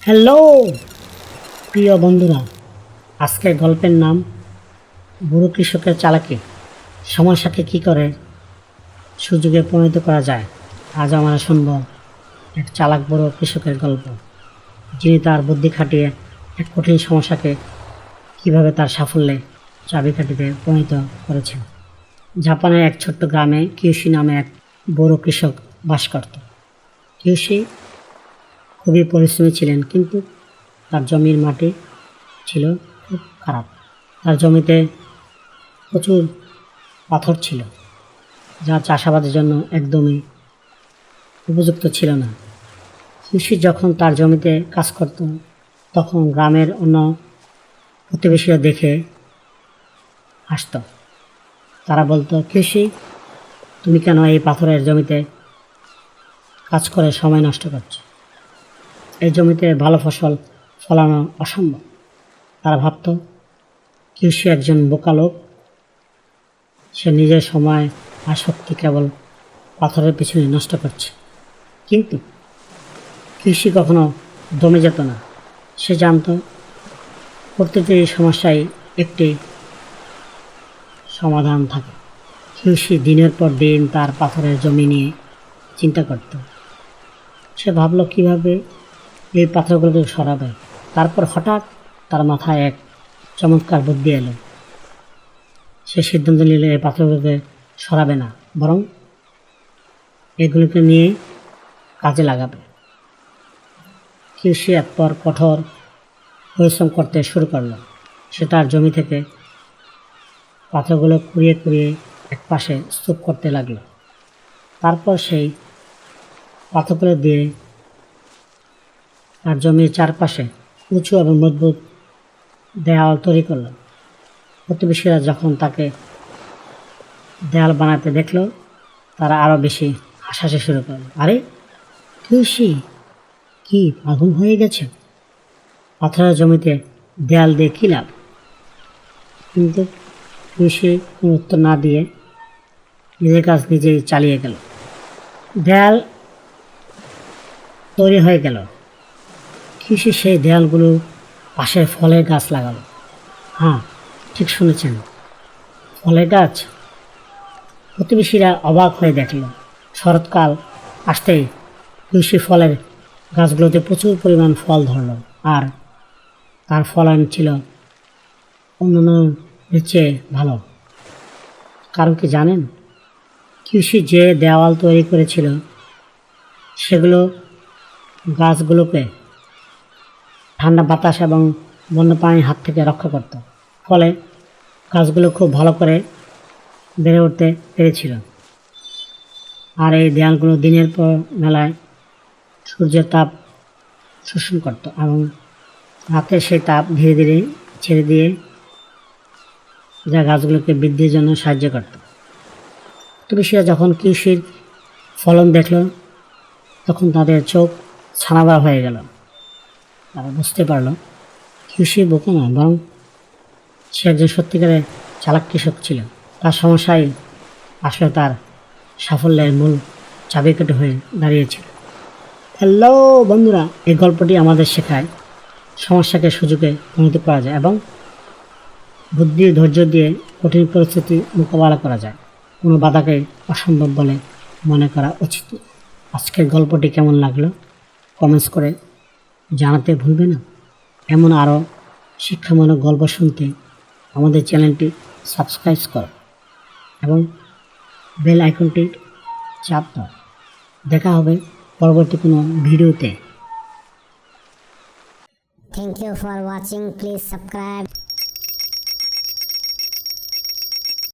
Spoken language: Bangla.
হ্যালো প্রিয় বন্ধুরা, আজকের গল্পের নাম বুড়ো কৃষকের চালাকি। সময়ের সাথে কী করে সুযোগে পরিণত করা যায়। আজ আমরা শুনব এক চালাক বুড়ো কৃষকের গল্প, যিনি তার বুদ্ধি খাটিয়ে এক কঠিন সমস্যাকে কিভাবে তার সাফল্যে চাবিকাঠিতে পরিণত করেছেন। জাপানের এক ছোট্ট গ্রামে কিয়োশি নামে এক বুড়ো কৃষক বাস করত। কিয়োশি খুবই পরিশ্রমী ছিলেন, কিন্তু তার জমির মাটি ছিল খুব খারাপ। তার জমিতে প্রচুর পাথর ছিল, যা চাষাবাদের জন্য একদমই উপযুক্ত ছিল না। কৃষি যখন তার জমিতে কাজ করত, তখন গ্রামের অন্য প্রতিবেশীরা দেখে হাসত। তারা বলতো, কৃষি, তুমি কেন এই পাথরের জমিতে কাজ করে সময় নষ্ট করছো? এই জমিতে ভালো ফসল ফলানো অসম্ভব। তারা ভাবত, কৃষি একজন বোকা লোক, সে নিজের সময় আর শক্তি কেবল পাথরের পিছনে নষ্ট করছে। কিন্তু কৃষি কখনো দমে যেত না। সে জানত, প্রতিটি সমস্যায় একটি সমাধান থাকে। কৃষি দিনের পর দিন তার পাথরের জমি নিয়ে চিন্তা করত। সে ভাবল কীভাবে এই পাথরগুলোকে সরাবে। তারপর হঠাৎ তার মাথায় এক চমৎকার বুদ্ধি এলো। সে সিদ্ধান্ত নিল এই পাথরগুলোকে সরাবে না, বরং এগুলোকে নিয়ে কাজে লাগাবে। কৃষি এরপর কঠোর পরিশ্রম করতে শুরু করল। সে তার জমি থেকে পাথরগুলো কুড়িয়ে কুড়িয়ে এক পাশে স্তূপ করতে লাগলো। তারপর সেই পাথরগুলো দিয়ে তার জমির চারপাশে উঁচু এবং মজবুত দেয়াল তৈরি করল। প্রতিবেশীরা যখন তাকে দেয়াল বানাতে দেখল, তারা আরও বেশি হাসাহাসি শুরু করল। আরে কৃষি কি পাগল হয়ে গেছে? পাথরের জমিতে দেয়াল দিয়ে কী লাভ? কিন্তু কৃষি কোনো উত্তর না দিয়ে নিজের কাজ নিজেই চালিয়ে গেল। দেয়াল তৈরি হয়ে গেল। কৃষি সেই দেয়ালগুলো পাশে ফলের গাছ লাগালো। হ্যাঁ, ঠিক শুনেছেন, ফলের গাছ। প্রতিবেশীরা অবাক হয়ে দেখল। শরৎকাল আসতেই কৃষি ফলের গাছগুলোতে প্রচুর পরিমাণ ফল ধরল, আর তার ফলন ছিল অন্যান্যদের চেয়ে ভালো। কারণ কি জানেন? কৃষি যে দেওয়াল তৈরি করেছিল, সেগুলো গাছগুলোকে ঠান্ডা বাতাস এবং বন্যপ্রাণীর হাত থেকে রক্ষা করত। ফলে গাছগুলো খুব ভালো করে বেড়ে উঠতে পেরেছিল। আর এই দেয়ালগুলো দিনের পর বেলায় সূর্যের তাপ শোষণ করত এবং রাতে সেই তাপ ধীরে ধীরে ছেড়ে দিয়ে যা গাছগুলোকে বৃদ্ধির জন্য সাহায্য করত। প্রতিবেশীরা যখন কৃষির ফলন দেখল, তখন তাদের চোখ ছানাবড়া হয়ে গেল। তারা বুঝতে পারল, কৃষি বোকা নয়, বরং সে একজন সত্যিকারের চালাক কৃষক ছিল। তার সমস্যাই আসলে তার সাফল্যের মূল চাবিকাঠি হয়ে দাঁড়িয়েছিল। হ্যালো বন্ধুরা, এই গল্পটি আমাদের শেখায় সমস্যাকে সুযোগে পরিণত করা যায় এবং বুদ্ধি ধৈর্য দিয়ে কঠিন পরিস্থিতি মোকাবেলা করা যায়। কোনো বাধাকে অসম্ভব বলে মনে করা উচিত। আজকের গল্পটি কেমন লাগলো কমেন্টস করে জানাতে ভুলবে না। এমন আরও শিক্ষামূলক গল্প শুনতে আমাদের চ্যানেলটি সাবস্ক্রাইব করো এবং বেল আইকনটি চাপ দাও। দেখা হবে পরবর্তী কোনো ভিডিওতে। Thank you for watching. Please subscribe.